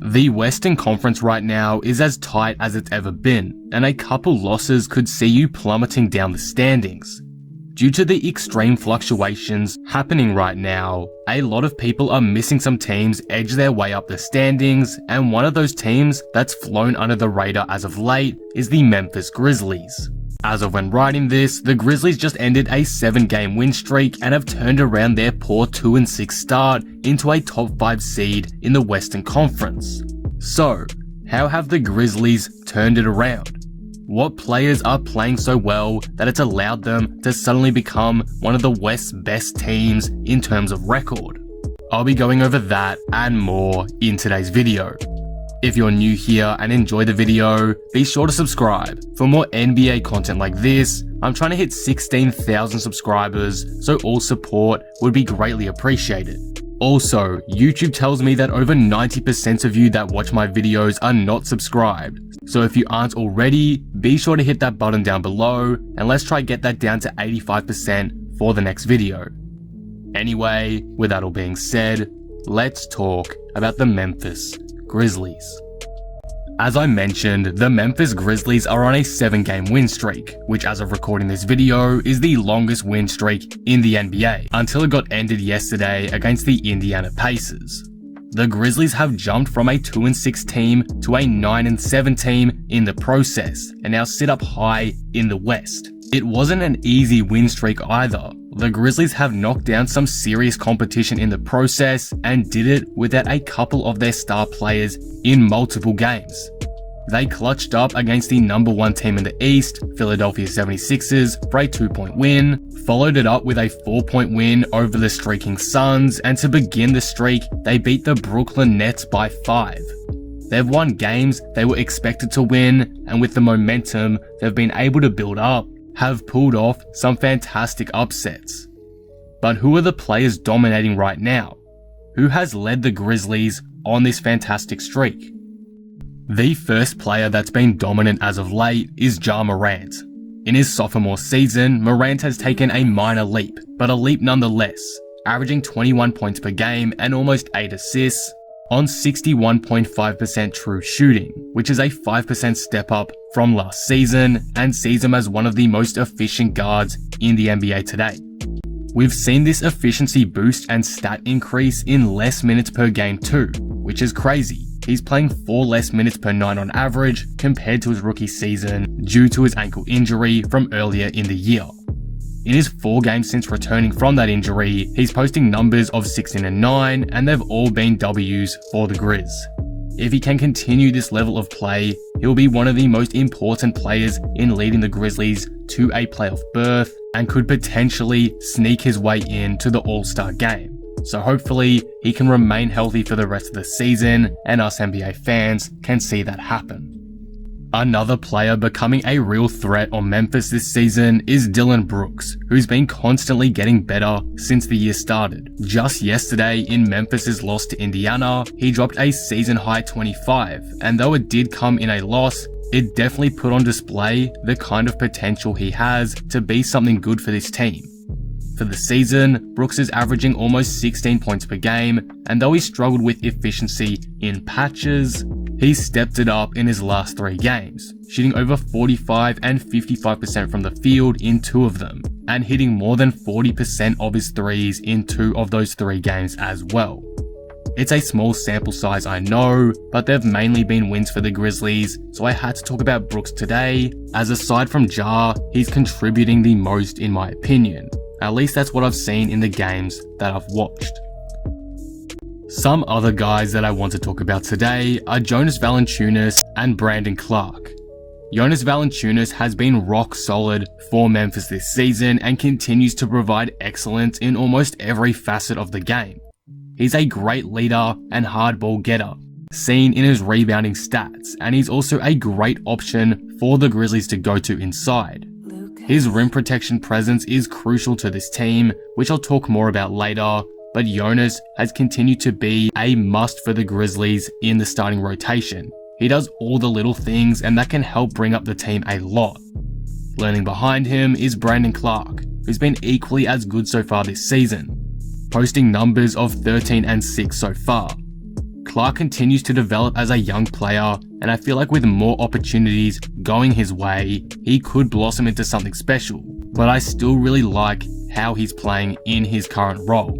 The Western Conference right now is as tight as it's ever been, and a couple losses could see you plummeting down the standings. Due to the extreme fluctuations happening right now, a lot of people are missing some teams edge their way up the standings, and one of those teams that's flown under the radar as of late is the Memphis Grizzlies. As of when writing this, the Grizzlies just ended a 7-game win streak and have turned around their poor 2-6 start into a top 5 seed in the Western Conference. So, how have the Grizzlies turned it around? What players are playing so well that it's allowed them to suddenly become one of the West's best teams in terms of record? I'll be going over that and more in today's video. If you're new here and enjoy the video, be sure to subscribe. For more NBA content like this, I'm trying to hit 16,000 subscribers, so all support would be greatly appreciated. Also, YouTube tells me that over 90% of you that watch my videos are not subscribed. So if you aren't already, be sure to hit that button down below, and let's try get that down to 85% for the next video. Anyway, with that all being said, let's talk about the Memphis Grizzlies. As I mentioned, the Memphis Grizzlies are on a 7-game win streak, which as of recording this video is the longest win streak in the NBA, until it got ended yesterday against the Indiana Pacers. The Grizzlies have jumped from a 2-6 team to a 9-7 team in the process, and now sit up high in the West. It wasn't an easy win streak either. The Grizzlies have knocked down some serious competition in the process and did it without a couple of their star players in multiple games. They clutched up against the number 1 team in the East, Philadelphia 76ers, for a 2-point win, followed it up with a 4-point win over the streaking Suns, and to begin the streak, they beat the Brooklyn Nets by 5. They've won games they were expected to win, and with the momentum they've been able to build up, have pulled off some fantastic upsets. But who are the players dominating right now? Who has led the Grizzlies on this fantastic streak? The first player that's been dominant as of late is Morant. In his sophomore season, Morant has taken a minor leap, but a leap nonetheless, averaging 21 points per game and almost 8 assists on 61.5% true shooting, which is a 5% step up from last season and sees him as one of the most efficient guards in the NBA today. We've seen this efficiency boost and stat increase in less minutes per game too, which is crazy. He's playing 4 less minutes per night on average compared to his rookie season due to his ankle injury from earlier in the year. In his 4 games since returning from that injury, he's posting numbers of 16-9, and they've all been W's for the Grizz. If he can continue this level of play, he'll be one of the most important players in leading the Grizzlies to a playoff berth and could potentially sneak his way into the All-Star game. So hopefully he can remain healthy for the rest of the season, and us NBA fans can see that happen. Another player becoming a real threat on Memphis this season is Dillon Brooks, who's been constantly getting better since the year started. Just yesterday in Memphis' loss to Indiana, he dropped a season-high 25, and though it did come in a loss, it definitely put on display the kind of potential he has to be something good for this team. For the season, Brooks is averaging almost 16 points per game, and though he struggled with efficiency in patches, he's stepped it up in his last 3 games, shooting over 45 and 55% from the field in 2 of them, and hitting more than 40% of his threes in 2 of those 3 games as well. It's a small sample size, I know, but they've mainly been wins for the Grizzlies, so I had to talk about Brooks today, as aside from Ja, he's contributing the most in my opinion. At least that's what I've seen in the games that I've watched. Some other guys that I want to talk about today are Jonas Valanciunas and Brandon Clarke. Jonas Valanciunas has been rock solid for Memphis this season and continues to provide excellence in almost every facet of the game. He's a great leader and hard ball getter, seen in his rebounding stats, and he's also a great option for the Grizzlies to go to inside. His rim protection presence is crucial to this team, which I'll talk more about later, but Jonas has continued to be a must for the Grizzlies in the starting rotation. He does all the little things, and that can help bring up the team a lot. Learning behind him is Brandon Clarke, who's been equally as good so far this season, posting numbers of 13 and 6 so far. Clark continues to develop as a young player, and I feel like with more opportunities going his way, he could blossom into something special, but I still really like how he's playing in his current role.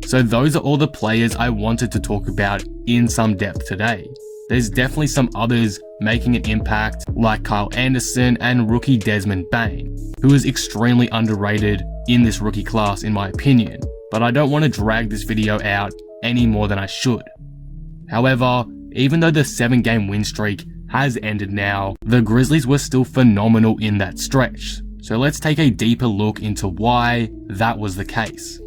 So those are all the players I wanted to talk about in some depth today. There's definitely some others making an impact, like Kyle Anderson and rookie Desmond Bane, who is extremely underrated in this rookie class in my opinion, but I don't want to drag this video out any more than I should. However, even though the 7-game win streak has ended now, the Grizzlies were still phenomenal in that stretch. So let's take a deeper look into why that was the case.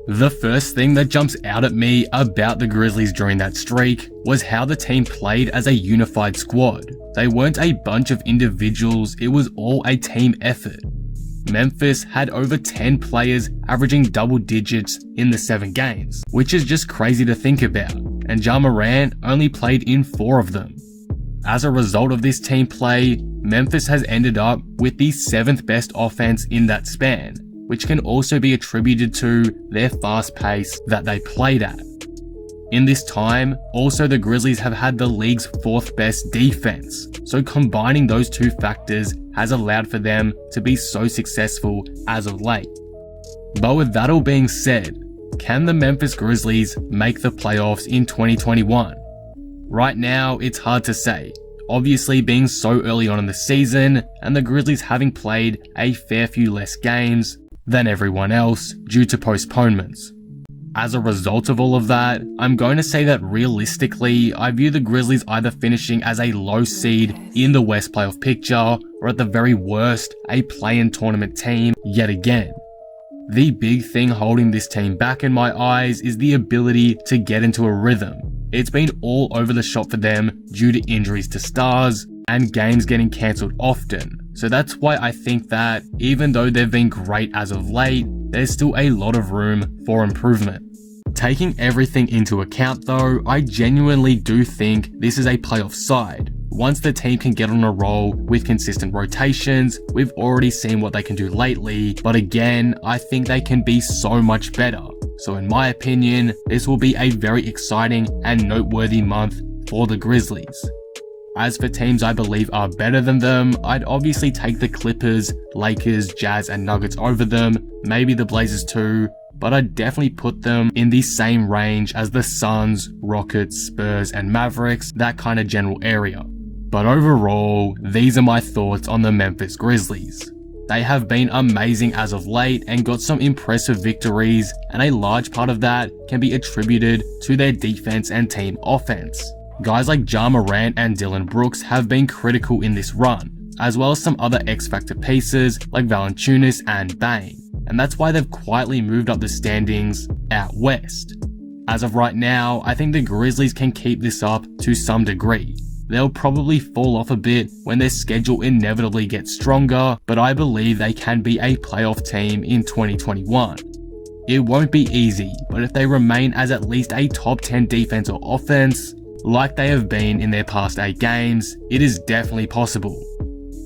The first thing that jumps out at me about the Grizzlies during that streak was how the team played as a unified squad. They weren't a bunch of individuals, it was all a team effort. Memphis had over 10 players averaging double digits in the 7 games, which is just crazy to think about, and Ja Morant only played in 4 of them. As a result of this team play, Memphis has ended up with the 7th best offense in that span, which can also be attributed to their fast pace that they played at. In this time, also the Grizzlies have had the league's 4th best defense, so combining those two factors has allowed for them to be so successful as of late. But with that all being said, can the Memphis Grizzlies make the playoffs in 2021? Right now, it's hard to say, obviously being so early on in the season and the Grizzlies having played a fair few less games than everyone else due to postponements. As a result of all of that, I'm going to say that realistically, I view the Grizzlies either finishing as a low seed in the West playoff picture, or at the very worst, a play-in tournament team yet again. The big thing holding this team back in my eyes is the ability to get into a rhythm. It's been all over the shop for them due to injuries to stars and games getting cancelled often. So that's why I think that even though they've been great as of late, there's still a lot of room for improvement. Taking everything into account though, I genuinely do think this is a playoff side. Once the team can get on a roll with consistent rotations, we've already seen what they can do lately, but again, I think they can be so much better. So in my opinion, this will be a very exciting and noteworthy month for the Grizzlies. As for teams I believe are better than them, I'd obviously take the Clippers, Lakers, Jazz and Nuggets over them, maybe the Blazers too, but I'd definitely put them in the same range as the Suns, Rockets, Spurs and Mavericks, that kind of general area. But overall, these are my thoughts on the Memphis Grizzlies. They have been amazing as of late and got some impressive victories, and a large part of that can be attributed to their defense and team offense. Guys like Ja Morant and Dillon Brooks have been critical in this run, as well as some other X-Factor pieces like Valanciunas and Bane, and that's why they've quietly moved up the standings out west. As of right now, I think the Grizzlies can keep this up to some degree. They'll probably fall off a bit when their schedule inevitably gets stronger, but I believe they can be a playoff team in 2021. It won't be easy, but if they remain as at least a top 10 defense or offense, like they have been in their past 8 games, it is definitely possible.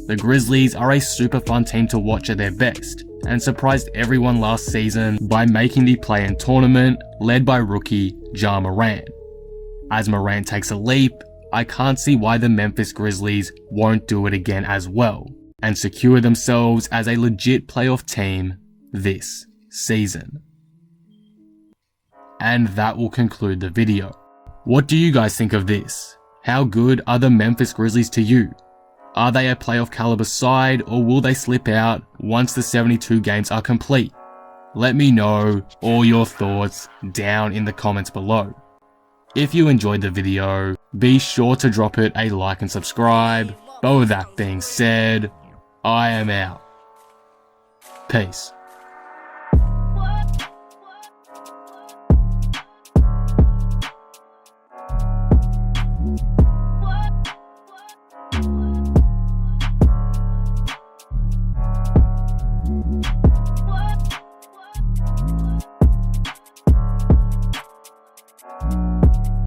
The Grizzlies are a super fun team to watch at their best, and surprised everyone last season by making the play-in tournament led by rookie Ja Morant. As Morant takes a leap, I can't see why the Memphis Grizzlies won't do it again as well, and secure themselves as a legit playoff team this season. And that will conclude the video. What do you guys think of this? How good are the Memphis Grizzlies to you? Are they a playoff caliber side, or will they slip out once the 72 games are complete? Let me know all your thoughts down in the comments below. If you enjoyed the video, be sure to drop it a like and subscribe. But with that being said, I am out. Peace.